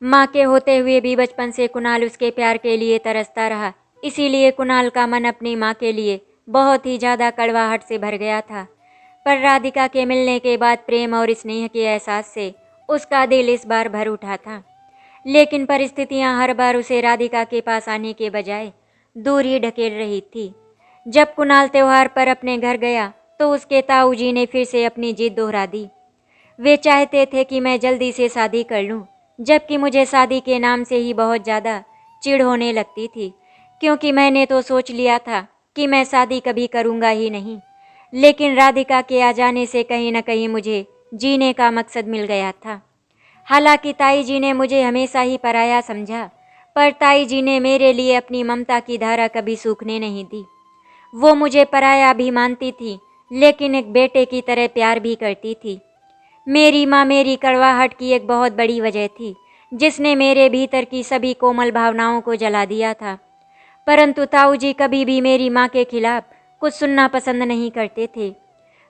माँ के होते हुए भी बचपन से कुणाल उसके प्यार के लिए तरसता रहा। इसीलिए कुणाल का मन अपनी माँ के लिए बहुत ही ज़्यादा कड़वाहट से भर गया था। पर राधिका के मिलने के बाद प्रेम और स्नेह के एहसास से उसका दिल इस बार भर उठा था। लेकिन परिस्थितियां हर बार उसे राधिका के पास आने के बजाय दूर ही ढकेल रही थी। जब कुणाल त्योहार पर अपने घर गया तो उसके ताऊ जी ने फिर से अपनी जिद दोहरा दी। वे चाहते थे कि मैं जल्दी से शादी कर लूं, जबकि मुझे शादी के नाम से ही बहुत ज़्यादा चिढ़ होने लगती थी, क्योंकि मैंने तो सोच लिया था कि मैं शादी कभी करूंगा ही नहीं। लेकिन राधिका के आ जाने से कहीं न कहीं मुझे जीने का मकसद मिल गया था। हालांकि ताई जी ने मुझे हमेशा ही पराया समझा, पर ताई जी ने मेरे लिए अपनी ममता की धारा कभी सूखने नहीं दी। वो मुझे पराया भी मानती थी, लेकिन एक बेटे की तरह प्यार भी करती थी। मेरी माँ मेरी कड़वाहट की एक बहुत बड़ी वजह थी, जिसने मेरे भीतर की सभी कोमल भावनाओं को जला दिया था। परंतु ताऊ जी कभी भी मेरी माँ के खिलाफ कुछ सुनना पसंद नहीं करते थे।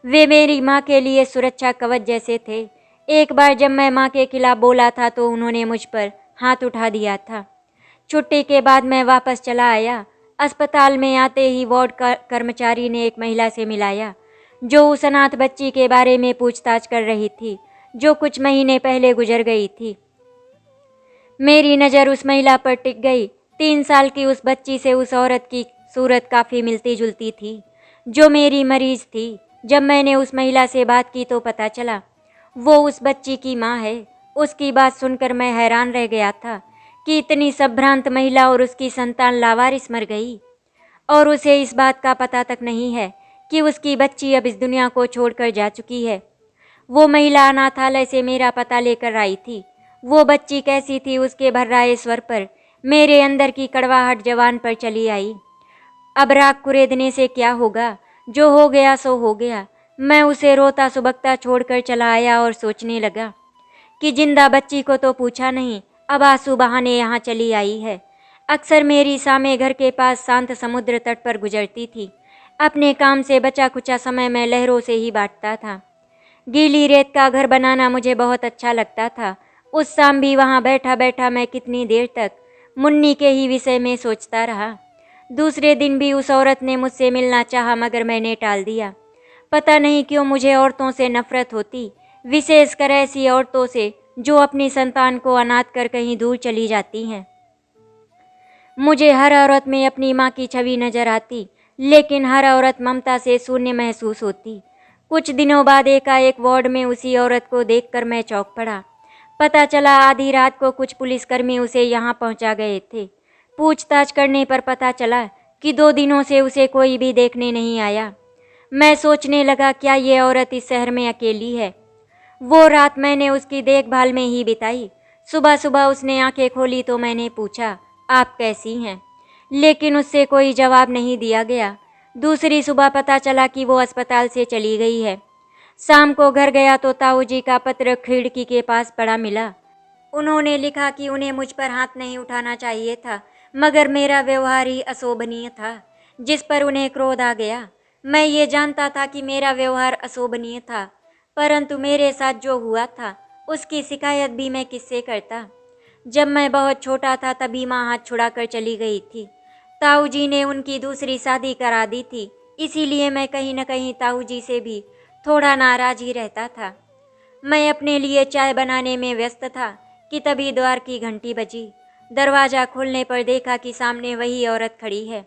वे मेरी माँ के लिए सुरक्षा कवच जैसे थे। एक बार जब मैं माँ के खिलाफ बोला था तो उन्होंने मुझ पर हाथ उठा दिया था। छुट्टी के बाद मैं वापस चला आया। अस्पताल में आते ही वार्ड का कर्मचारी ने एक महिला से मिलाया, जो उस अनाथ बच्ची के बारे में पूछताछ कर रही थी, जो कुछ महीने पहले गुजर गई थी। मेरी नज़र उस महिला पर टिक गई। 3 साल की उस बच्ची से उस औरत की सूरत काफ़ी मिलती जुलती थी, जो मेरी मरीज थी। जब मैंने उस महिला से बात की तो पता चला वो उस बच्ची की माँ है। उसकी बात सुनकर मैं हैरान रह गया था कि इतनी संभ्रांत महिला और उसकी संतान लावारिस मर गई, और उसे इस बात का पता तक नहीं है कि उसकी बच्ची अब इस दुनिया को छोड़कर जा चुकी है। वो महिला अनाथालय से मेरा पता लेकर आई थी। वो बच्ची कैसी थी, उसके भर्राए स्वर पर मेरे अंदर की कड़वाहट जवान पर चली आई। अब राख कुरेदने से क्या होगा, जो हो गया सो हो गया। मैं उसे रोता सुबकता छोड़कर चला आया और सोचने लगा कि जिंदा बच्ची को तो पूछा नहीं, अब आंसू बहाने यहाँ चली आई है। अक्सर मेरी सामे घर के पास शांत समुद्र तट पर गुजरती थी। अपने काम से बचा कुचा समय मैं लहरों से ही बांटता था। गीली रेत का घर बनाना मुझे बहुत अच्छा लगता था। उस शाम भी वहाँ बैठा बैठा मैं कितनी देर तक मुन्नी के ही विषय में सोचता रहा। दूसरे दिन भी उस औरत ने मुझसे मिलना चाहा, मगर मैंने टाल दिया। पता नहीं क्यों मुझे औरतों से नफरत होती, विशेषकर ऐसी औरतों से जो अपनी संतान को अनाथ कर कहीं दूर चली जाती हैं। मुझे हर औरत में अपनी माँ की छवि नजर आती, लेकिन हर औरत ममता से शून्य महसूस होती। कुछ दिनों बाद एकाएक वार्ड में उसी औरत को देखकर मैं चौंक पड़ा। पता चला आधी रात को कुछ पुलिसकर्मी उसे यहाँ पहुँचा गए थे। पूछताछ करने पर पता चला कि 2 दिनों से उसे कोई भी देखने नहीं आया। मैं सोचने लगा, क्या ये औरत इस शहर में अकेली है? वो रात मैंने उसकी देखभाल में ही बिताई। सुबह सुबह उसने आंखें खोली तो मैंने पूछा, आप कैसी हैं? लेकिन उससे कोई जवाब नहीं दिया गया। दूसरी सुबह पता चला कि वो अस्पताल से चली गई है। शाम को घर गया तो ताऊ जी का पत्र खिड़की के पास पड़ा मिला। उन्होंने लिखा कि उन्हें मुझ पर हाथ नहीं उठाना चाहिए था, मगर मेरा व्यवहार ही अशोभनीय था, जिस पर उन्हें क्रोध आ गया। मैं ये जानता था कि मेरा व्यवहार अशोभनीय था, परंतु मेरे साथ जो हुआ था उसकी शिकायत भी मैं किससे करता? जब मैं बहुत छोटा था तभी माँ हाथ छुड़ाकर चली गई थी। ताऊ जी ने उनकी दूसरी शादी करा दी थी, इसीलिए मैं कहीं न कहीं ताऊ जी से भी थोड़ा नाराज ही रहता था। मैं अपने लिए चाय बनाने में व्यस्त था कि तभी द्वार की घंटी बजी। दरवाज़ा खोलने पर देखा कि सामने वही औरत खड़ी है।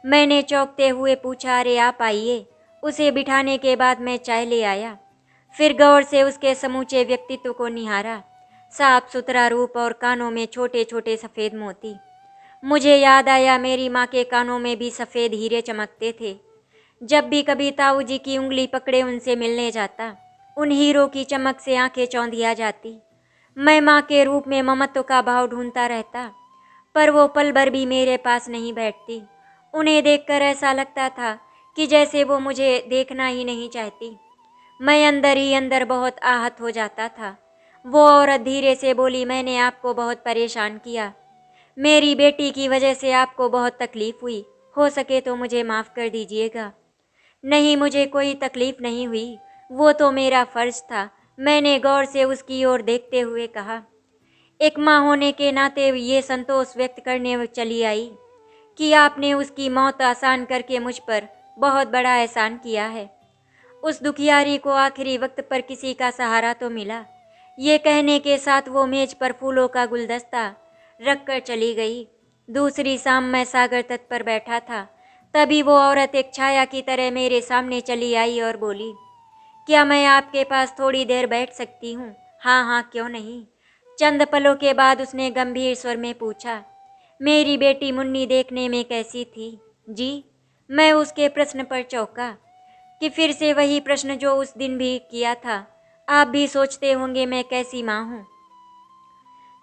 मैंने चौंकते हुए पूछा, अरे आप आइए। उसे बिठाने के बाद मैं चाय ले आया। फिर गौर से उसके समूचे व्यक्तित्व को निहारा। साफ सुथरा रूप और कानों में छोटे छोटे सफ़ेद मोती। मुझे याद आया, मेरी माँ के कानों में भी सफ़ेद हीरे चमकते थे। जब भी कभी ताऊ जी की उंगली पकड़े उनसे मिलने जाता, उन हीरों की चमक से आंखें चौंधिया जाती। मैं माँ के रूप में ममत्व का भाव ढूंढता रहता, पर वो पल भर भी मेरे पास नहीं बैठती। उन्हें देखकर ऐसा लगता था कि जैसे वो मुझे देखना ही नहीं चाहती। मैं अंदर ही अंदर बहुत आहत हो जाता था। वो औरत धीरे से बोली, मैंने आपको बहुत परेशान किया। मेरी बेटी की वजह से आपको बहुत तकलीफ हुई। हो सके तो मुझे माफ़ कर दीजिएगा। नहीं, मुझे कोई तकलीफ नहीं हुई। वो तो मेरा फ़र्ज़ था। मैंने गौर से उसकी ओर देखते हुए कहा, एक माँ होने के नाते ये संतोष व्यक्त करने चली आई कि आपने उसकी मौत आसान करके मुझ पर बहुत बड़ा एहसान किया है। उस दुखियारी को आखिरी वक्त पर किसी का सहारा तो मिला। ये कहने के साथ वो मेज पर फूलों का गुलदस्ता रख कर चली गई। दूसरी शाम मैं सागर तट पर बैठा था, तभी वो औरत एक छाया की तरह मेरे सामने चली आई और बोली, क्या मैं आपके पास थोड़ी देर बैठ सकती हूँ? हाँ हाँ, क्यों नहीं। चंद पलों के बाद उसने गंभीर स्वर में पूछा, मेरी बेटी मुन्नी देखने में कैसी थी? जी। मैं उसके प्रश्न पर चौंका कि फिर से वही प्रश्न जो उस दिन भी किया था। आप भी सोचते होंगे मैं कैसी माँ हूँ,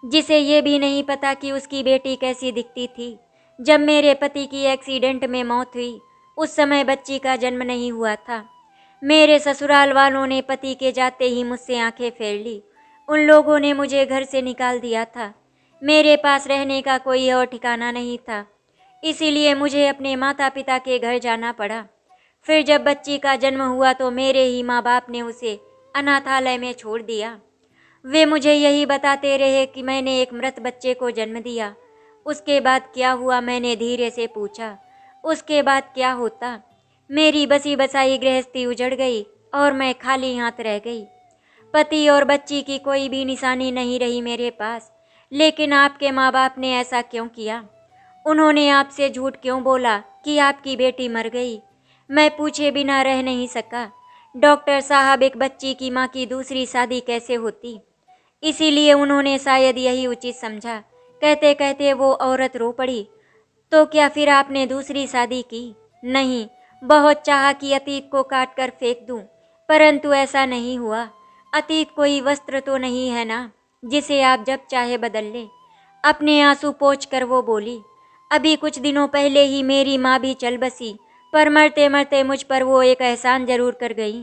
जिसे ये भी नहीं पता कि उसकी बेटी कैसी दिखती थी। जब मेरे पति की एक्सीडेंट में मौत हुई, उस समय बच्ची का जन्म नहीं हुआ था। मेरे ससुराल वालों ने पति के जाते ही मुझसे आंखें फेर ली। उन लोगों ने मुझे घर से निकाल दिया था। मेरे पास रहने का कोई और ठिकाना नहीं था, इसीलिए मुझे अपने माता पिता के घर जाना पड़ा। फिर जब बच्ची का जन्म हुआ तो मेरे ही माँ बाप ने उसे अनाथालय में छोड़ दिया। वे मुझे यही बताते रहे कि मैंने एक मृत बच्चे को जन्म दिया। उसके बाद क्या हुआ, मैंने धीरे से पूछा। उसके बाद क्या होता? मेरी बसी बसाई गृहस्थी उजड़ गई और मैं खाली हाथ रह गई। पति और बच्ची की कोई भी निशानी नहीं रही मेरे पास। लेकिन आपके माँ बाप ने ऐसा क्यों किया? उन्होंने आपसे झूठ क्यों बोला कि आपकी बेटी मर गई? मैं पूछे बिना रह नहीं सका। डॉक्टर साहब, एक बच्ची की माँ की दूसरी शादी कैसे होती? इसीलिए उन्होंने शायद यही उचित समझा। कहते कहते वो औरत रो पड़ी। तो क्या फिर आपने दूसरी शादी की? नहीं। बहुत चाहा कि अतीत को काट कर फेंक दूं, परंतु ऐसा नहीं हुआ। अतीत कोई वस्त्र तो नहीं है ना, जिसे आप जब चाहे बदल ले। अपने आंसू पोंछ कर वो बोली, अभी कुछ दिनों पहले ही मेरी माँ भी चल बसी, पर मरते मरते मुझ पर वो एक एहसान जरूर कर गई।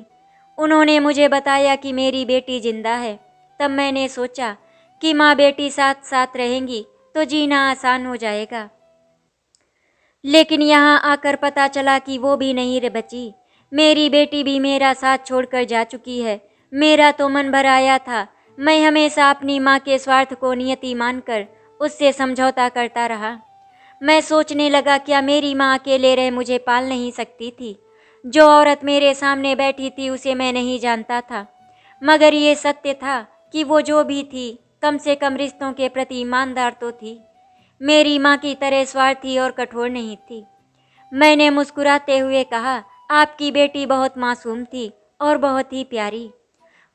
उन्होंने मुझे बताया कि मेरी बेटी जिंदा है। तब मैंने सोचा कि माँ बेटी साथ साथ रहेंगी तो जीना आसान हो जाएगा। लेकिन यहाँ आकर पता चला कि वो भी नहीं रे बची। मेरी बेटी भी मेरा साथ छोड़कर जा चुकी है। मेरा तो मन भर आया था। मैं हमेशा अपनी माँ के स्वार्थ को नियति मानकर उससे समझौता करता रहा। मैं सोचने लगा, क्या मेरी माँ अकेले रह मुझे पाल नहीं सकती थी? जो औरत मेरे सामने बैठी थी उसे मैं नहीं जानता था, मगर ये सत्य था कि वो जो भी थी, कम से कम रिश्तों के प्रति ईमानदार तो थी। मेरी माँ की तरह स्वार्थी और कठोर नहीं थी। मैंने मुस्कुराते हुए कहा, आपकी बेटी बहुत मासूम थी और बहुत ही प्यारी।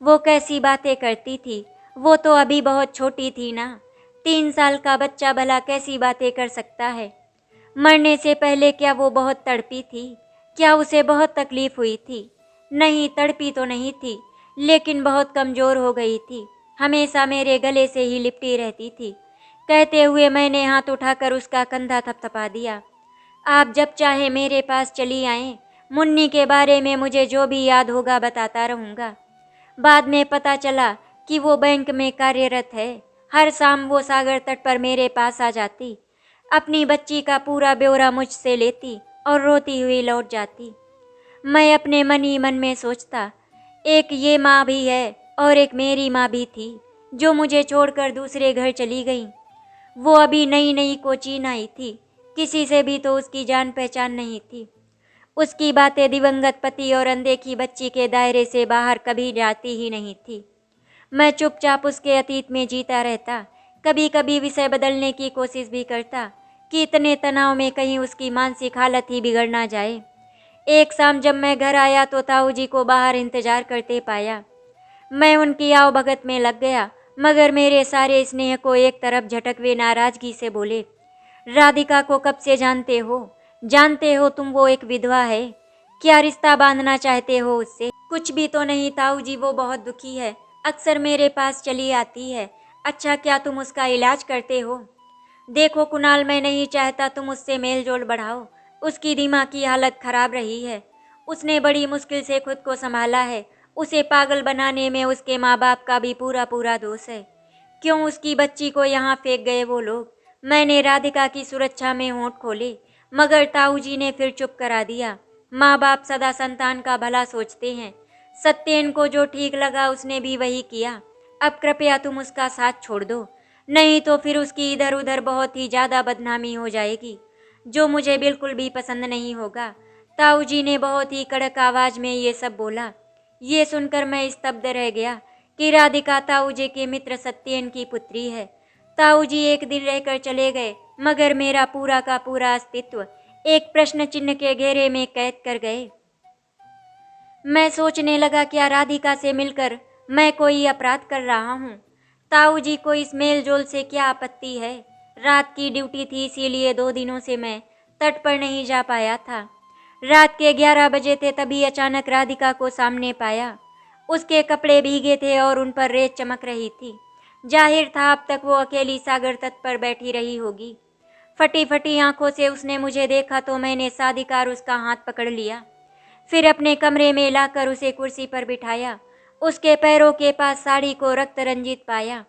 वो कैसी बातें करती थी? वो तो अभी बहुत छोटी थी ना। 3 साल का बच्चा भला कैसी बातें कर सकता है? मरने से पहले क्या वो बहुत तड़पी थी? क्या उसे बहुत तकलीफ हुई थी? नहीं, तड़पी तो नहीं थी, लेकिन बहुत कमज़ोर हो गई थी। हमेशा मेरे गले से ही लिपटी रहती थी। कहते हुए मैंने हाथ उठाकर उसका कंधा थपथपा दिया। आप जब चाहे मेरे पास चली आएं। मुन्नी के बारे में मुझे जो भी याद होगा बताता रहूँगा। बाद में पता चला कि वो बैंक में कार्यरत है। हर शाम वो सागर तट पर मेरे पास आ जाती, अपनी बच्ची का पूरा ब्यौरा मुझसे लेती और रोती हुई लौट जाती। मैं अपने मन ही मन में सोचता, एक ये माँ भी है और एक मेरी माँ भी थी, जो मुझे छोड़कर दूसरे घर चली गई। वो अभी नई नई कोचीन आई थी, किसी से भी तो उसकी जान पहचान नहीं थी। उसकी बातें दिवंगत पति और अनदेखी बच्ची के दायरे से बाहर कभी जाती ही नहीं थी। मैं चुपचाप उसके अतीत में जीता रहता। कभी कभी विषय बदलने की कोशिश भी करता कि इतने तनाव में कहीं उसकी मानसिक हालत ही बिगड़ ना जाए। एक शाम जब मैं घर आया तो ताऊ जी को बाहर इंतजार करते पाया। मैं उनकी आवभगत में लग गया, मगर मेरे सारे स्नेह को एक तरफ झटक वे नाराजगी से बोले, राधिका को कब से जानते हो? जानते हो तुम वो एक विधवा है? क्या रिश्ता बांधना चाहते हो उससे? कुछ भी तो नहीं ताऊ जी, वो बहुत दुखी है, अक्सर मेरे पास चली आती है। अच्छा, क्या तुम उसका इलाज करते हो? देखो कुणाल, मैं नहीं चाहता तुम उससे मेल जोल बढ़ाओ। उसकी दिमाग की हालत खराब रही है। उसने बड़ी मुश्किल से खुद को संभाला है। उसे पागल बनाने में उसके माँ बाप का भी पूरा पूरा दोष है। क्यों उसकी बच्ची को यहाँ फेंक गए वो लोग? मैंने राधिका की सुरक्षा में होंठ खोले, मगर ताऊ जी ने फिर चुप करा दिया। माँ बाप सदा संतान का भला सोचते हैं। सत्येन को जो ठीक लगा उसने भी वही किया। अब कृपया तुम उसका साथ छोड़ दो। नहीं तो फिर उसकी इधर उधर बहुत ही ज़्यादा बदनामी हो जाएगी, जो मुझे बिल्कुल भी पसंद नहीं होगा। ताऊ जी ने बहुत ही कड़क आवाज़ में ये सब बोला। ये सुनकर मैं स्तब्ध रह गया कि राधिका ताऊ जी के मित्र सत्येन की पुत्री है। ताऊ जी एक दिन रहकर चले गए, मगर मेरा पूरा का पूरा अस्तित्व एक प्रश्न चिन्ह के घेरे में कैद कर गए। मैं सोचने लगा, क्या राधिका से मिलकर मैं कोई अपराध कर रहा हूँ? ताऊ जी को इस मेल जोल से क्या आपत्ति है? रात की ड्यूटी थी, इसीलिए 2 दिनों से मैं तट पर नहीं जा पाया था। रात के 11 बजे थे, तभी अचानक राधिका को सामने पाया। उसके कपड़े भीगे थे और उन पर रेत चमक रही थी। जाहिर था अब तक वो अकेली सागर तट पर बैठी रही होगी। फटी फटी आंखों से उसने मुझे देखा तो मैंने साधिकार उसका हाथ पकड़ लिया। फिर अपने कमरे में लाकर उसे कुर्सी पर बिठाया। उसके पैरों के पास साड़ी को रक्त रंजित पाया।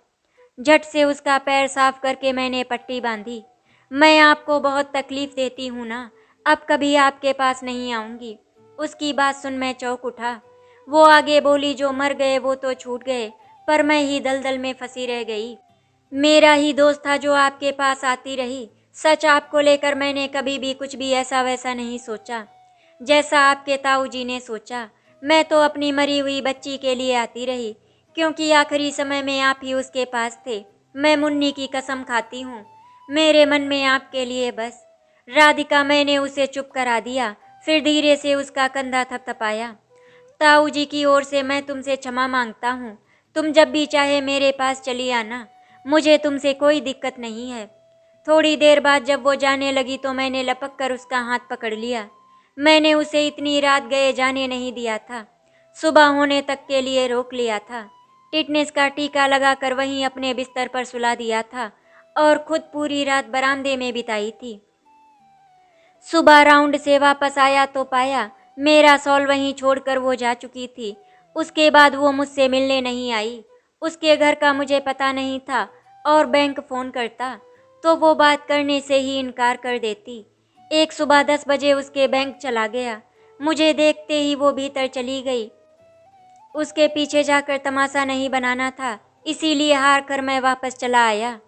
झट से उसका पैर साफ करके मैंने पट्टी बांधी। मैं आपको बहुत तकलीफ देती हूँ ना, अब कभी आपके पास नहीं आऊँगी। उसकी बात सुन मैं चौंक उठा। वो आगे बोली, जो मर गए वो तो छूट गए, पर मैं ही दलदल में फंसी रह गई। मेरा ही दोस्त था जो आपके पास आती रही। सच, आपको लेकर मैंने कभी भी कुछ भी ऐसा वैसा नहीं सोचा जैसा आपके ताऊ जी ने सोचा। मैं तो अपनी मरी हुई बच्ची के लिए आती रही, क्योंकि आखिरी समय में आप ही उसके पास थे। मैं मुन्नी की कसम खाती हूँ, मेरे मन में आपके लिए बस। राधिका, मैंने उसे चुप करा दिया, फिर धीरे से उसका कंधा थपथपाया। ताऊ जी की ओर से मैं तुमसे क्षमा मांगता हूँ। तुम जब भी चाहे मेरे पास चली आना, मुझे तुमसे कोई दिक्कत नहीं है। थोड़ी देर बाद जब वो जाने लगी तो मैंने लपक कर उसका हाथ पकड़ लिया। मैंने उसे इतनी रात गए जाने नहीं दिया था, सुबह होने तक के लिए रोक लिया था। टिटनेस का टीका लगाकर वहीं अपने बिस्तर पर सुला दिया था और खुद पूरी रात बरामदे में बिताई थी। सुबह राउंड से वापस आया तो पाया मेरा सॉल वहीं छोड़कर वो जा चुकी थी। उसके बाद वो मुझसे मिलने नहीं आई। उसके घर का मुझे पता नहीं था और बैंक फ़ोन करता तो वो बात करने से ही इनकार कर देती। एक सुबह 10 बजे उसके बैंक चला गया। मुझे देखते ही वो भीतर चली गई। उसके पीछे जाकर तमाशा नहीं बनाना था, इसीलिए हार कर मैं वापस चला आया।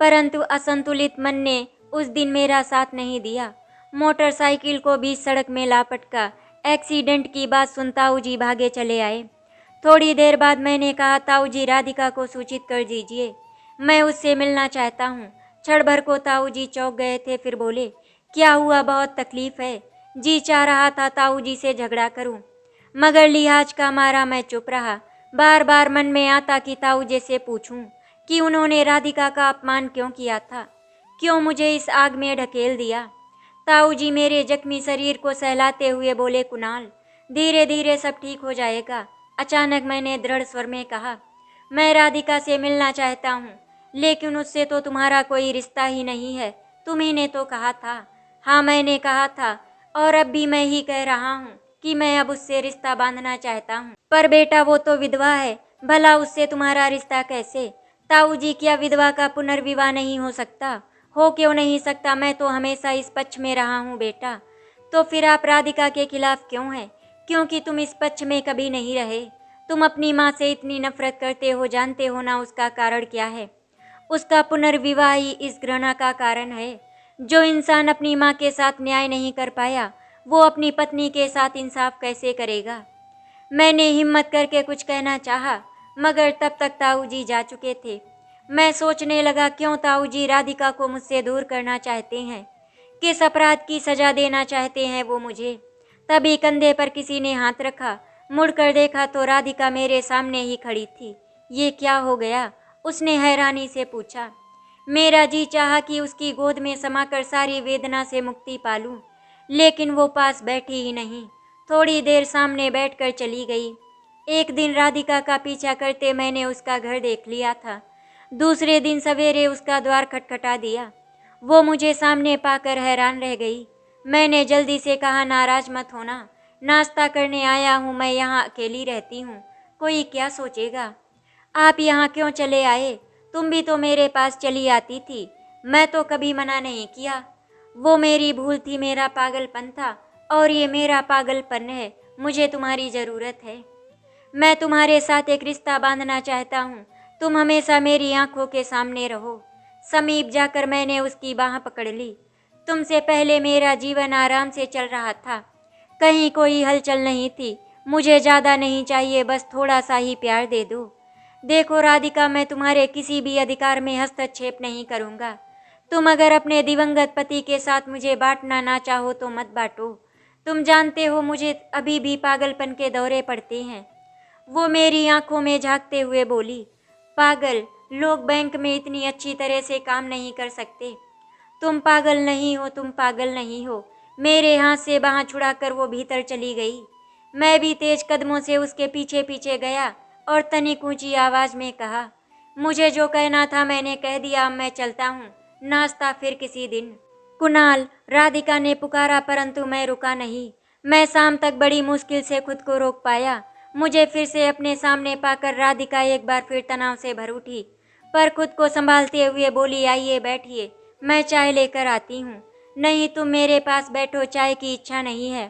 परंतु असंतुलित मन ने उस दिन मेरा साथ नहीं दिया। मोटरसाइकिल को बीच सड़क में लापटका। एक्सीडेंट की बात सुन ताऊ जी भागे चले आए। थोड़ी देर बाद मैंने कहा, ताऊ जी राधिका को सूचित कर दीजिए, मैं उससे मिलना चाहता हूँ। क्षण भर को ताऊ जी चौंक गए थे, फिर बोले, क्या हुआ, बहुत तकलीफ है? जी चाह रहा था ताऊ जी से झगड़ा करूं, मगर लिहाज का मारा मैं चुप रहा। बार बार मन में आता कि ताऊ जी से पूछूं कि उन्होंने राधिका का अपमान क्यों किया था, क्यों मुझे इस आग में ढकेल दिया। ताऊ जी मेरे जख्मी शरीर को सहलाते हुए बोले, कुणाल, धीरे धीरे सब ठीक हो जाएगा। अचानक मैंने दृढ़ स्वर में कहा, मैं राधिका से मिलना चाहता हूँ, लेकिन उससे तो तुम्हारा कोई रिश्ता ही नहीं है। तुम्ही ने तो कहा था। हाँ, मैंने कहा था, और अब भी मैं ही कह रहा हूँ कि मैं अब उससे रिश्ता बांधना चाहता हूँ। पर बेटा, वो तो विधवा है, भला उससे तुम्हारा रिश्ता कैसे? ताऊ जी, क्या विधवा का पुनर्विवाह नहीं हो सकता? हो क्यों नहीं सकता? मैं तो हमेशा इस पक्ष में रहा हूँ बेटा। तो फिर आप राधिका के खिलाफ क्यों हैं? क्योंकि तुम इस पक्ष में कभी नहीं रहे। तुम अपनी माँ से इतनी नफरत करते हो, जानते हो ना उसका कारण क्या है? उसका पुनर्विवाह ही इस घृणा का कारण है। जो इंसान अपनी माँ के साथ न्याय नहीं कर पाया, वो अपनी पत्नी के साथ इंसाफ कैसे करेगा? मैंने हिम्मत करके कुछ कहना चाहा, मगर तब तक ताऊ जी जा चुके थे। मैं सोचने लगा, क्यों ताऊ जी राधिका को मुझसे दूर करना चाहते हैं? किस अपराध की सजा देना चाहते हैं वो मुझे? तभी कंधे पर किसी ने हाथ रखा। मुड़कर देखा तो राधिका मेरे सामने ही खड़ी थी। ये क्या हो गया? उसने हैरानी से पूछा। मेरा जी चाहा कि उसकी गोद में समाकर सारी वेदना से मुक्ति पालूं, लेकिन वो पास बैठी ही नहीं। थोड़ी देर सामने बैठकर चली गई। एक दिन राधिका का पीछा करते मैंने उसका घर देख लिया था। दूसरे दिन सवेरे उसका द्वार खटखटा दिया। वो मुझे सामने पाकर हैरान रह गई। मैंने जल्दी से कहा, नाराज मत होना, नाश्ता करने आया हूँ, मैं यहाँ अकेली रहती हूँ, कोई क्या सोचेगा? आप यहाँ क्यों चले आए? तुम भी तो मेरे पास चली आती थी, मैं तो कभी मना नहीं किया। वो मेरी भूल थी, मेरा पागलपन था, और ये मेरा पागलपन है। मुझे तुम्हारी ज़रूरत है। मैं तुम्हारे साथ एक रिश्ता बांधना चाहता हूँ। तुम हमेशा मेरी आंखों के सामने रहो। समीप जाकर मैंने उसकी बाह पकड़ ली। तुमसे पहले मेरा जीवन आराम से चल रहा था, कहीं कोई हलचल नहीं थी। मुझे ज़्यादा नहीं चाहिए, बस थोड़ा सा ही प्यार दे दो। देखो राधिका, मैं तुम्हारे किसी भी अधिकार में हस्तक्षेप नहीं करूँगा। तुम अगर अपने दिवंगत पति के साथ मुझे बांटना ना चाहो तो मत बांटो। तुम जानते हो मुझे अभी भी पागलपन के दौरे पड़ते हैं। वो मेरी आंखों में झांकते हुए बोली, पागल लोग बैंक में इतनी अच्छी तरह से काम नहीं कर सकते। तुम पागल नहीं हो, तुम पागल नहीं हो। मेरे हाथ से बाँह छुड़ाकर वो भीतर चली गई। मैं भी तेज कदमों से उसके पीछे पीछे गया और तनिक ऊंची आवाज में कहा, मुझे जो कहना था मैंने कह दिया, अब मैं चलता हूँ। नाश्ता फिर किसी दिन। कुणाल, राधिका ने पुकारा, परंतु मैं रुका नहीं। मैं शाम तक बड़ी मुश्किल से खुद को रोक पाया। मुझे फिर से अपने सामने पाकर राधिका एक बार फिर तनाव से भर उठी, पर खुद को संभालते हुए बोली, आइए बैठिए, मैं चाय लेकर आती हूँ। नहीं, तुम मेरे पास बैठो, चाय की इच्छा नहीं है।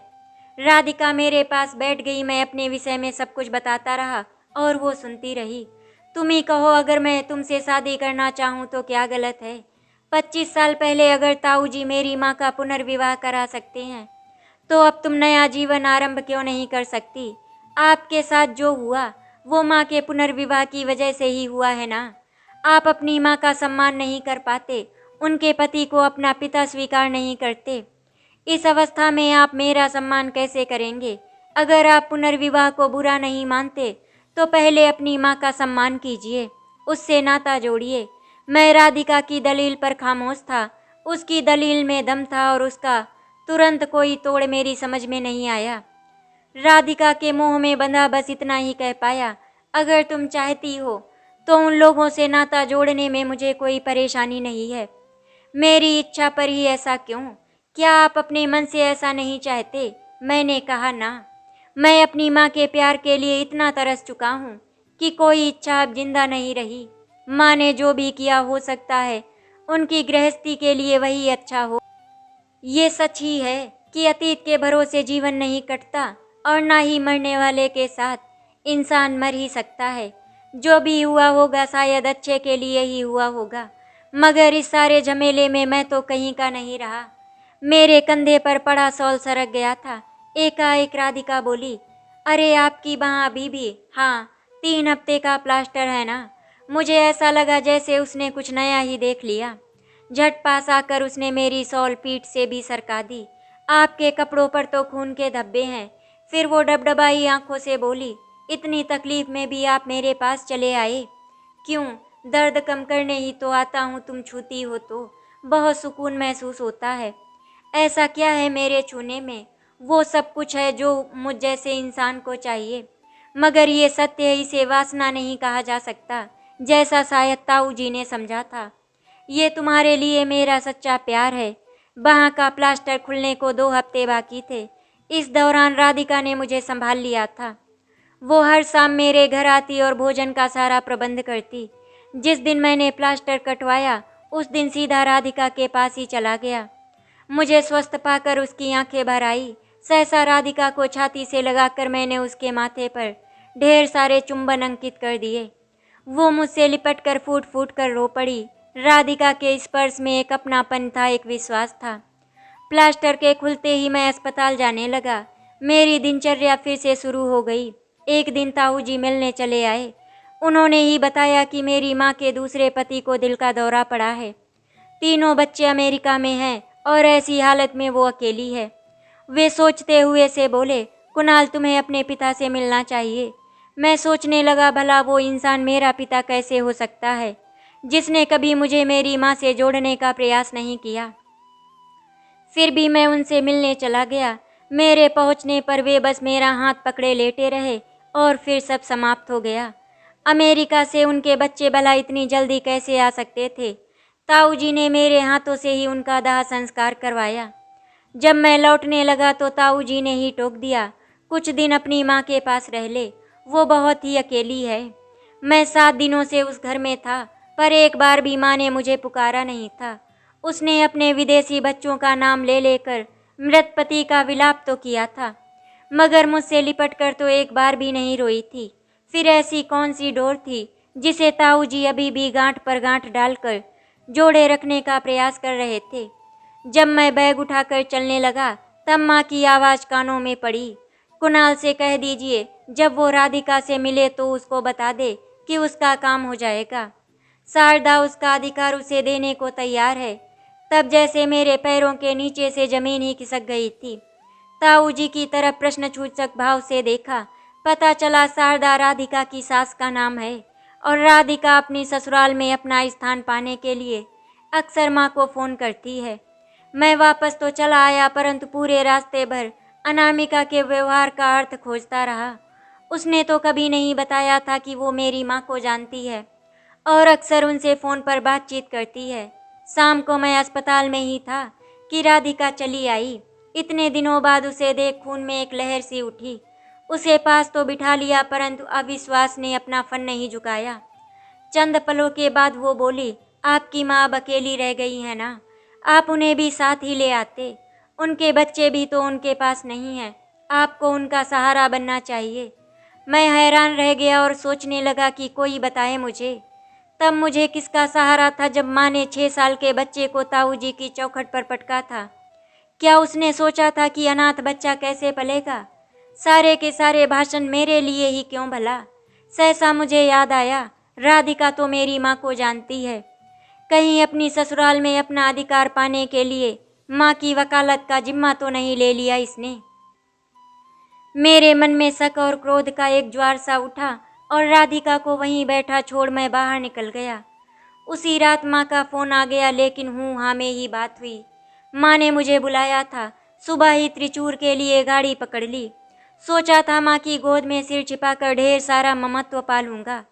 राधिका मेरे पास बैठ गई। मैं अपने विषय में सब कुछ बताता रहा और वो सुनती रही। तुम ही कहो, अगर मैं तुमसे शादी करना चाहूँ तो क्या गलत है? 25 साल पहले अगर ताऊ जी मेरी माँ का पुनर्विवाह करा सकते हैं, तो अब तुम नया जीवन आरंभ क्यों नहीं कर सकती? आपके साथ जो हुआ वो माँ के पुनर्विवाह की वजह से ही हुआ है ना। आप अपनी माँ का सम्मान नहीं कर पाते, उनके पति को अपना पिता स्वीकार नहीं करते। इस अवस्था में आप मेरा सम्मान कैसे करेंगे? अगर आप पुनर्विवाह को बुरा नहीं मानते तो पहले अपनी माँ का सम्मान कीजिए, उससे नाता जोड़िए। मैं राधिका की दलील पर खामोश था। उसकी दलील में दम था और उसका तुरंत कोई तोड़ मेरी समझ में नहीं आया। राधिका के मुंह में बंधा बस इतना ही कह पाया, अगर तुम चाहती हो तो उन लोगों से नाता जोड़ने में मुझे कोई परेशानी नहीं है। मेरी इच्छा पर ही ऐसा क्यों? क्या आप अपने मन से ऐसा नहीं चाहते? मैंने कहा ना। मैं अपनी माँ के प्यार के लिए इतना तरस चुका हूँ कि कोई इच्छा अब जिंदा नहीं रही। माँ ने जो भी किया, हो सकता है उनकी गृहस्थी के लिए वही अच्छा हो। ये सच ही है कि अतीत के भरोसे जीवन नहीं कटता और ना ही मरने वाले के साथ इंसान मर ही सकता है। जो भी हुआ होगा शायद अच्छे के लिए ही हुआ होगा, मगर इस सारे झमेले में मैं तो कहीं का नहीं रहा। मेरे कंधे पर पड़ा शॉल सरक गया था। एकाएक राधिका बोली, अरे आपकी बाँह अभी भी? हाँ, 3 हफ्ते का प्लास्टर है ना। मुझे ऐसा लगा जैसे उसने कुछ नया ही देख लिया। झट पास आकर उसने मेरी शॉल पीठ से भी सरका दी। आपके कपड़ों पर तो खून के धब्बे हैं। फिर वो डबडबाई आंखों से बोली, इतनी तकलीफ में भी आप मेरे पास चले आए? क्यों? दर्द कम करने ही तो आता हूँ। तुम छूती हो तो बहुत सुकून महसूस होता है। ऐसा क्या है मेरे छूने में? वो सब कुछ है जो मुझ जैसे इंसान को चाहिए। मगर ये सत्य है, इसे वासना नहीं कहा जा सकता, जैसा शायद ताऊ जी ने समझा था। ये तुम्हारे लिए मेरा सच्चा प्यार है। बाँह का प्लास्टर खुलने को 2 हफ्ते बाकी थे। इस दौरान राधिका ने मुझे संभाल लिया था। वो हर शाम मेरे घर आती और भोजन का सारा प्रबंध करती। जिस दिन मैंने प्लास्टर कटवाया उस दिन सीधा राधिका के पास ही चला गया। मुझे स्वस्थ पाकर उसकी आंखें भर आई। सहसा राधिका को छाती से लगाकर मैंने उसके माथे पर ढेर सारे चुंबन अंकित कर दिए। वो मुझसे लिपटकर फूट फूट कर रो पड़ी। राधिका के स्पर्श में एक अपनापन था, एक विश्वास था। प्लास्टर के खुलते ही मैं अस्पताल जाने लगा। मेरी दिनचर्या फिर से शुरू हो गई। एक दिन ताऊ जी मिलने चले आए। उन्होंने ही बताया कि मेरी माँ के दूसरे पति को दिल का दौरा पड़ा है। तीनों बच्चे अमेरिका में हैं और ऐसी हालत में वो अकेली है। वे सोचते हुए से बोले, कुणाल तुम्हें अपने पिता से मिलना चाहिए। मैं सोचने लगा, भला वो इंसान मेरा पिता कैसे हो सकता है जिसने कभी मुझे मेरी माँ से जोड़ने का प्रयास नहीं किया। फिर भी मैं उनसे मिलने चला गया। मेरे पहुंचने पर वे बस मेरा हाथ पकड़े लेटे रहे और फिर सब समाप्त हो गया। अमेरिका से उनके बच्चे भला इतनी जल्दी कैसे आ सकते थे? ताऊ जी ने मेरे हाथों से ही उनका दाह संस्कार करवाया। जब मैं लौटने लगा तो ताऊ जी ने ही टोक दिया, कुछ दिन अपनी माँ के पास रह ले, वो बहुत ही अकेली है। मैं 7 दिनों से उस घर में था, पर एक बार भी माँ ने मुझे पुकारा नहीं था। उसने अपने विदेशी बच्चों का नाम ले लेकर मृत पति का विलाप तो किया था, मगर मुझसे लिपट कर तो एक बार भी नहीं रोई थी। फिर ऐसी कौन सी डोर थी जिसे ताऊ जी अभी भी गांठ पर गांठ डालकर जोड़े रखने का प्रयास कर रहे थे। जब मैं बैग उठाकर चलने लगा तब माँ की आवाज़ कानों में पड़ी, कुणाल से कह दीजिए जब वो राधिका से मिले तो उसको बता दे कि उसका काम हो जाएगा। शारदा उसका अधिकार उसे देने को तैयार है। तब जैसे मेरे पैरों के नीचे से जमीन ही खिसक गई थी। ताऊ जी की तरफ प्रश्नसूचक भाव से देखा। पता चला शारदा राधिका की सास का नाम है और राधिका अपनी ससुराल में अपना स्थान पाने के लिए अक्सर माँ को फ़ोन करती है। मैं वापस तो चला आया परंतु पूरे रास्ते भर अनामिका के व्यवहार का अर्थ खोजता रहा। उसने तो कभी नहीं बताया था कि वो मेरी माँ को जानती है और अक्सर उनसे फ़ोन पर बातचीत करती है। शाम को मैं अस्पताल में ही था कि राधिका चली आई। इतने दिनों बाद उसे देख खून में एक लहर सी उठी। उसे पास तो बिठा लिया परंतु अविश्वास ने अपना फन नहीं झुकाया। चंद पलों के बाद वो बोली, आपकी माँ अब अकेली रह गई है ना, आप उन्हें भी साथ ही ले आते। उनके बच्चे भी तो उनके पास नहीं हैं, आपको उनका सहारा बनना चाहिए। मैं हैरान रह गया और सोचने लगा कि कोई बताए मुझे। तब मुझे किसका सहारा था जब माँ ने 6 साल के बच्चे को ताऊ जी की चौखट पर पटका था। क्या उसने सोचा था कि अनाथ बच्चा कैसे पलेगा? सारे के सारे भाषण मेरे लिए ही क्यों भला? सहसा मुझे याद आया, राधिका तो मेरी माँ को जानती है। कहीं अपनी ससुराल में अपना अधिकार पाने के लिए माँ की वकालत का जिम्मा तो नहीं ले लिया इसने। मेरे मन में शक और क्रोध का एक ज्वार सा उठा और राधिका को वहीं बैठा छोड़ मैं बाहर निकल गया। उसी रात माँ का फ़ोन आ गया लेकिन हूँ हाँ में ही बात हुई। माँ ने मुझे बुलाया था। सुबह ही त्रिचूर के लिए गाड़ी पकड़ ली। सोचा था माँ की गोद में सिर छिपाकर ढेर सारा ममत्व पालूंगा,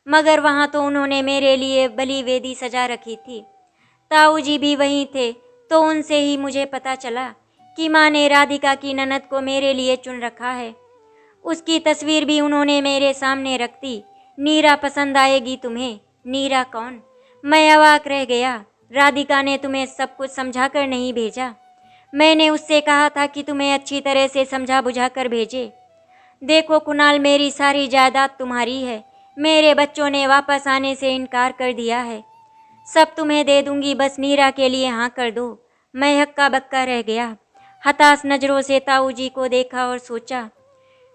मगर वहाँ तो उन्होंने मेरे लिए बलि वेदी सजा रखी थी। ताऊ जी भी वहीं थे तो उनसे ही मुझे पता चला कि माँ ने राधिका की ननद को मेरे लिए चुन रखा है। उसकी तस्वीर भी उन्होंने मेरे सामने रख दी। नीरा पसंद आएगी तुम्हें? नीरा कौन? मैं अवाक रह गया। राधिका ने तुम्हें सब कुछ समझा कर नहीं भेजा? मैंने उससे कहा था कि तुम्हें अच्छी तरह से समझा बुझा कर भेजे। देखो कुणाल, मेरी सारी जायदाद तुम्हारी है। मेरे बच्चों ने वापस आने से इनकार कर दिया है। सब तुम्हें दे दूंगी, बस नीरा के लिए हाँ कर दो। मैं हक्का बक्का रह गया। हताश नज़रों से ताऊ जी को देखा और सोचा,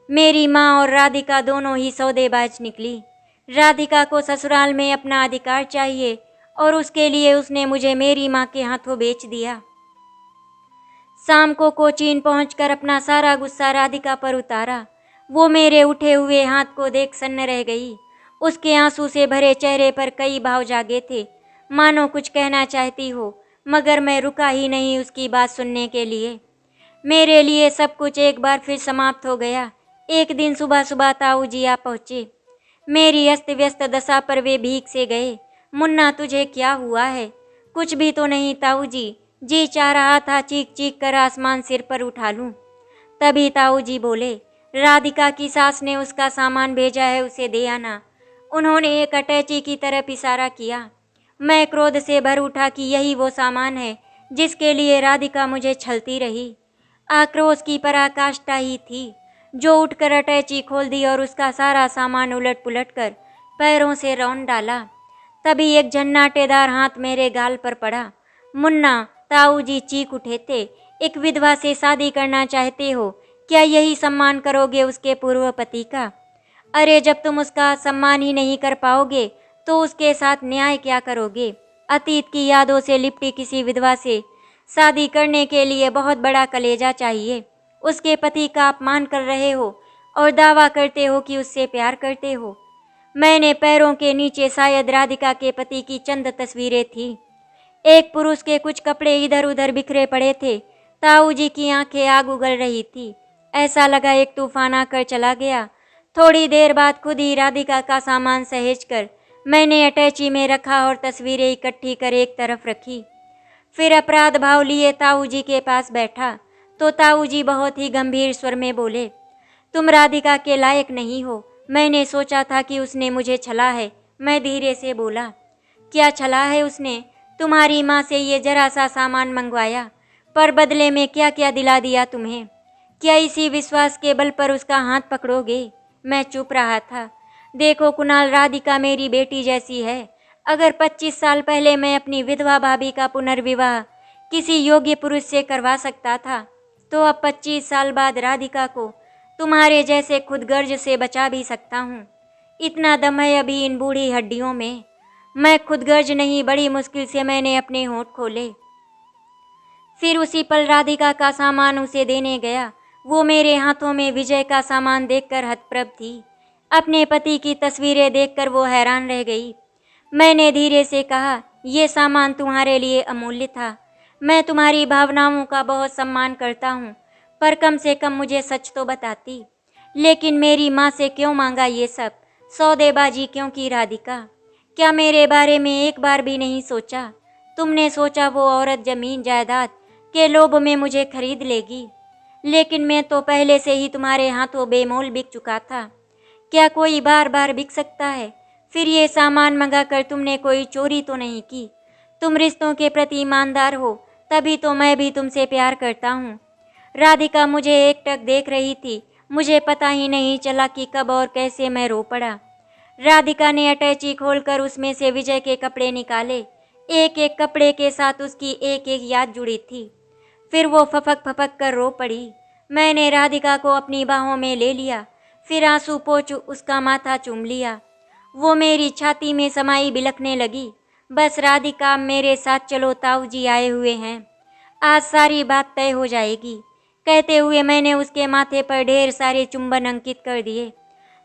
मेरी माँ और राधिका दोनों ही सौदेबाज निकली। राधिका को ससुराल में अपना अधिकार चाहिए और उसके लिए उसने मुझे मेरी माँ के हाथों बेच दिया। शाम को कोचीन पहुंचकर अपना सारा गुस्सा राधिका पर उतारा। वो मेरे उठे हुए हाथ को देख सन्न रह गई। उसके आंसू से भरे चेहरे पर कई भाव जागे थे, मानो कुछ कहना चाहती हो, मगर मैं रुका ही नहीं उसकी बात सुनने के लिए। मेरे लिए सब कुछ एक बार फिर समाप्त हो गया। एक दिन सुबह सुबह ताऊ जी आ पहुँचे। मेरी अस्त व्यस्त दशा पर वे भीख से गए। मुन्ना, तुझे क्या हुआ है? कुछ भी तो नहीं ताऊ जी चाह रहा था चीख चीख कर आसमान सिर पर उठा लूं। तभी ताऊ जी बोले, राधिका की सास ने उसका सामान भेजा है, उसे दे आना। उन्होंने एक अटैची की तरफ इशारा किया। मैं क्रोध से भर उठा कि यही वो सामान है जिसके लिए राधिका मुझे छलती रही। आक्रोश की पराकाष्ठा ही थी जो उठकर अटैची खोल दी और उसका सारा सामान उलट पुलट कर पैरों से रौंद डाला। तभी एक झन्नाटेदार हाथ मेरे गाल पर पड़ा। मुन्ना, ताऊ जी चीख उठे थे, एक विधवा से शादी करना चाहते हो? क्या यही सम्मान करोगे उसके पूर्व पति का? अरे जब तुम उसका सम्मान ही नहीं कर पाओगे तो उसके साथ न्याय क्या करोगे? अतीत की यादों से लिपटी किसी विधवा से शादी करने के लिए बहुत बड़ा कलेजा चाहिए। उसके पति का अपमान कर रहे हो और दावा करते हो कि उससे प्यार करते हो। मैंने पैरों के नीचे शायद राधिका के पति की चंद तस्वीरें थी। एक पुरुष के कुछ कपड़े इधर उधर बिखरे पड़े थे। ताऊ जी की आंखें आग उगल रही थी। ऐसा लगा एक तूफान आकर चला गया। थोड़ी देर बाद खुद ही राधिका का सामान सहेज कर मैंने अटैची में रखा और तस्वीरें इकट्ठी कर एक तरफ रखी। फिर अपराध भाव लिए ताऊ जी के पास बैठा तो ताऊ जी बहुत ही गंभीर स्वर में बोले, तुम राधिका के लायक नहीं हो। मैंने सोचा था कि उसने मुझे छला है। मैं धीरे से बोला, क्या छला है उसने? तुम्हारी माँ से ये जरा सा सामान मंगवाया, पर बदले में क्या क्या दिला दिया तुम्हें? क्या इसी विश्वास के बल पर उसका हाथ पकड़ोगे? मैं चुप रहा था। देखो कुणाल, राधिका मेरी बेटी जैसी है। अगर 25 साल पहले मैं अपनी विधवा भाभी का पुनर्विवाह किसी योग्य पुरुष से करवा सकता था, तो अब 25 साल बाद राधिका को तुम्हारे जैसे खुदगर्ज से बचा भी सकता हूँ। इतना दम है अभी इन बूढ़ी हड्डियों में। मैं खुदगर्ज नहीं, बड़ी मुश्किल से मैंने अपने होंठ खोले। फिर उसी पल राधिका का सामान उसे देने गया। वो मेरे हाथों में विजय का सामान देखकर हतप्रभ थी। अपने पति की तस्वीरें देखकर वो हैरान रह गई। मैंने धीरे से कहा, ये सामान तुम्हारे लिए अमूल्य था। मैं तुम्हारी भावनाओं का बहुत सम्मान करता हूँ, पर कम से कम मुझे सच तो बताती। लेकिन मेरी माँ से क्यों मांगा ये सब? सौदेबाजी क्यों की राधिका? क्या मेरे बारे में एक बार भी नहीं सोचा? तुमने सोचा वो औरत जमीन जायदाद के लोभ में मुझे खरीद लेगी, लेकिन मैं तो पहले से ही तुम्हारे हाथों बेमोल बिक चुका था। क्या कोई बार बार बिक सकता है? फिर ये सामान मंगाकर तुमने कोई चोरी तो नहीं की? तुम रिश्तों के प्रति ईमानदार हो, तभी तो मैं भी तुमसे प्यार करता हूँ। राधिका मुझे एकटक देख रही थी। मुझे पता ही नहीं चला कि कब और कैसे मैं रो पड़ा। राधिका ने अटैची खोलकर उसमें से विजय के कपड़े निकाले। एक एक कपड़े के साथ उसकी एक एक याद जुड़ी थी। फिर वो फपक फपक कर रो पड़ी। मैंने राधिका को अपनी बाहों में ले लिया, फिर आंसू पोंछ उसका माथा चूम लिया। वो मेरी छाती में समाई बिलखने लगी। बस राधिका, मेरे साथ चलो, ताऊ जी आए हुए हैं, आज सारी बात तय हो जाएगी। कहते हुए मैंने उसके माथे पर ढेर सारे चुंबन अंकित कर दिए।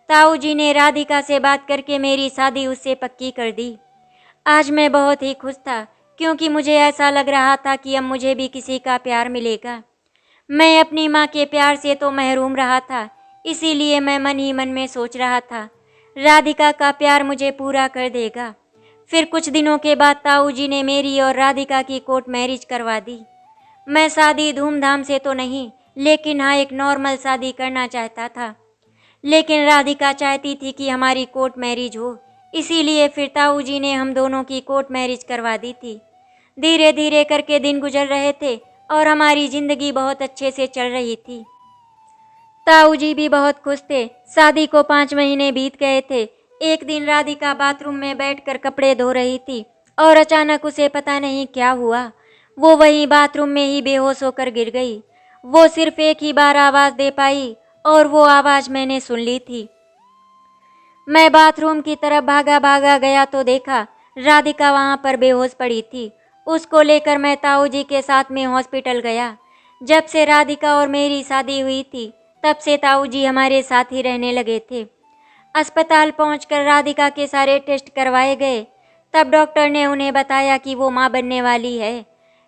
ताऊ जी ने राधिका से बात करके मेरी शादी उससे पक्की कर दी। आज मैं बहुत ही खुश था, क्योंकि मुझे ऐसा लग रहा था कि अब मुझे भी किसी का प्यार मिलेगा। मैं अपनी माँ के प्यार से तो महरूम रहा था, इसीलिए मैं मन ही मन में सोच रहा था, राधिका का प्यार मुझे पूरा कर देगा। फिर कुछ दिनों के बाद ताऊ जी ने मेरी और राधिका की कोर्ट मैरिज करवा दी। मैं शादी धूमधाम से तो नहीं, लेकिन हाँ, एक नॉर्मल शादी करना चाहता था। लेकिन राधिका चाहती थी कि हमारी कोर्ट मैरिज हो, इसीलिए फिर ताऊ जी ने हम दोनों की कोर्ट मैरिज करवा दी थी। धीरे धीरे करके दिन गुजर रहे थे और हमारी जिंदगी बहुत अच्छे से चल रही थी। ताऊ जी भी बहुत खुश थे। शादी को 5 महीने बीत गए थे। एक दिन राधिका बाथरूम में बैठकर कपड़े धो रही थी और अचानक उसे पता नहीं क्या हुआ, वो वहीं बाथरूम में ही बेहोश होकर गिर गई। वो सिर्फ एक ही बार आवाज़ दे पाई और वो आवाज़ मैंने सुन ली थी। मैं बाथरूम की तरफ भागा भागा गया तो देखा राधिका वहाँ पर बेहोश पड़ी थी। उसको लेकर मैं ताऊ जी के साथ में हॉस्पिटल गया। जब से राधिका और मेरी शादी हुई थी, तब से ताऊ जी हमारे साथ ही रहने लगे थे। अस्पताल पहुंचकर राधिका के सारे टेस्ट करवाए गए। तब डॉक्टर ने उन्हें बताया कि वो माँ बनने वाली है।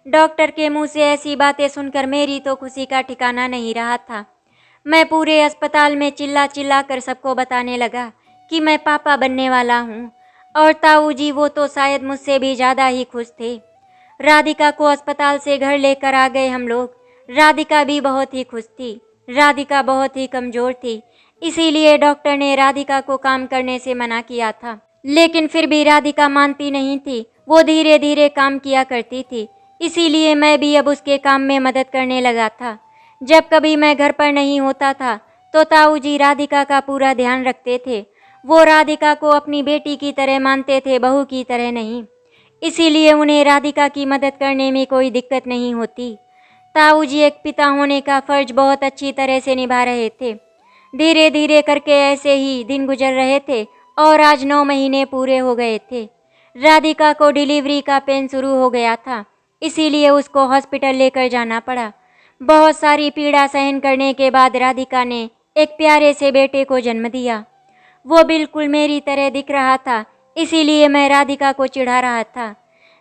डॉक्टर के मुंह से ऐसी बातें सुनकर मेरी तो खुशी का ठिकाना नहीं रहा था। मैं पूरे अस्पताल में चिल्ला चिल्ला कर सबको बताने लगा कि मैं पापा बनने वाला हूँ। और ताऊ जी वो तो शायद मुझसे भी ज़्यादा ही खुश थे। राधिका को अस्पताल से घर लेकर आ गए हम लोग। राधिका भी बहुत ही खुश थी। राधिका बहुत ही कमज़ोर थी, इसीलिए डॉक्टर ने राधिका को काम करने से मना किया था। लेकिन फिर भी राधिका मानती नहीं थी। वो धीरे धीरे काम किया करती थी, इसीलिए मैं भी अब उसके काम में मदद करने लगा था। जब कभी मैं घर पर नहीं होता था तो ताऊ जी राधिका का पूरा ध्यान रखते थे। वो राधिका को अपनी बेटी की तरह मानते थे, बहू की तरह नहीं। इसीलिए उन्हें राधिका की मदद करने में कोई दिक्कत नहीं होती। ताऊ जी एक पिता होने का फर्ज बहुत अच्छी तरह से निभा रहे थे। धीरे धीरे करके ऐसे ही दिन गुजर रहे थे और आज 9 महीने पूरे हो गए थे। राधिका को डिलीवरी का पेन शुरू हो गया था, इसीलिए उसको हॉस्पिटल लेकर जाना पड़ा। बहुत सारी पीड़ा सहन करने के बाद राधिका ने एक प्यारे से बेटे को जन्म दिया। वो बिल्कुल मेरी तरह दिख रहा था, इसीलिए मैं राधिका को चिढ़ा रहा था,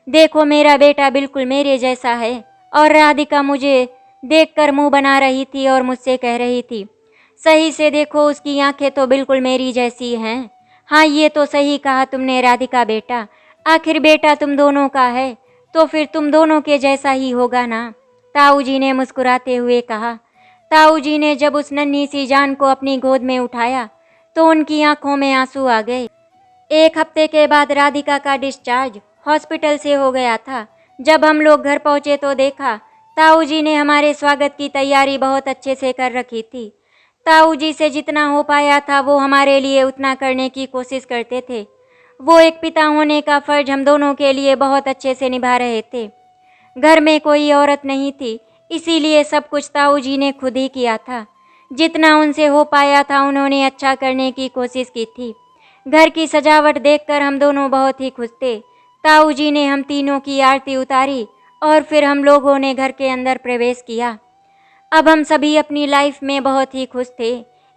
देखो मेरा बेटा बिल्कुल मेरे जैसा है। और राधिका मुझे देखकर मुंह बना रही थी और मुझसे कह रही थी, सही से देखो, उसकी आंखें तो बिल्कुल मेरी जैसी हैं। हाँ, ये तो सही कहा तुमने राधिका बेटा। आखिर बेटा तुम दोनों का है, तो फिर तुम दोनों के जैसा ही होगा ना, ताऊ जी ने मुस्कुराते हुए कहा। ताऊ जी ने जब उस नन्ही सी जान को अपनी गोद में उठाया तो उनकी आंखों में आंसू आ गए। 1 हफ्ते के बाद राधिका का डिस्चार्ज हॉस्पिटल से हो गया था। जब हम लोग घर पहुंचे तो देखा ताऊ जी ने हमारे स्वागत की तैयारी बहुत अच्छे से कर रखी थी। ताऊ जी से जितना हो पाया था वो हमारे लिए उतना करने की कोशिश करते थे। वो एक पिता होने का फ़र्ज हम दोनों के लिए बहुत अच्छे से निभा रहे थे। घर में कोई औरत नहीं थी, इसीलिए सब कुछ ताऊ जी ने खुद ही किया था। जितना उनसे हो पाया था उन्होंने अच्छा करने की कोशिश की थी। घर की सजावट देखकर हम दोनों बहुत ही खुश थे। ताऊ जी ने हम तीनों की आरती उतारी और फिर हम लोगों ने घर के अंदर प्रवेश किया। अब हम सभी अपनी लाइफ में बहुत ही खुश थे।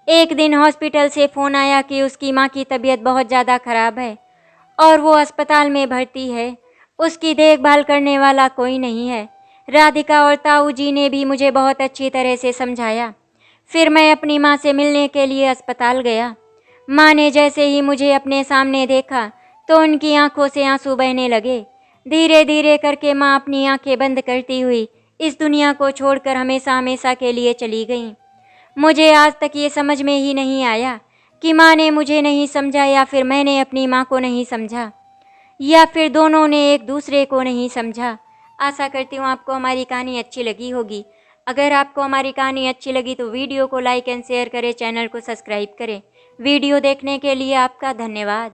एक दिन हॉस्पिटल से फ़ोन आया कि उसकी माँ की तबीयत बहुत ज़्यादा खराब है और वो अस्पताल में भर्ती है। उसकी देखभाल करने वाला कोई नहीं है। राधिका और ताऊ जी ने भी मुझे बहुत अच्छी तरह से समझाया। फिर मैं अपनी माँ से मिलने के लिए अस्पताल गया। माँ ने जैसे ही मुझे अपने सामने देखा तो उनकी आंखों से आंसू बहने लगे। धीरे धीरे करके माँ अपनी आंखें बंद करती हुई इस दुनिया को छोड़कर हमेशा हमेशा के लिए चली गईं। मुझे आज तक ये समझ में ही नहीं आया कि माँ ने मुझे नहीं समझा या फिर मैंने अपनी माँ को नहीं समझा या फिर दोनों ने एक दूसरे को नहीं समझा। आशा करती हूँ आपको हमारी कहानी अच्छी लगी होगी। अगर आपको हमारी कहानी अच्छी लगी तो वीडियो को लाइक एंड शेयर करें, चैनल को सब्सक्राइब करें। वीडियो देखने के लिए आपका धन्यवाद।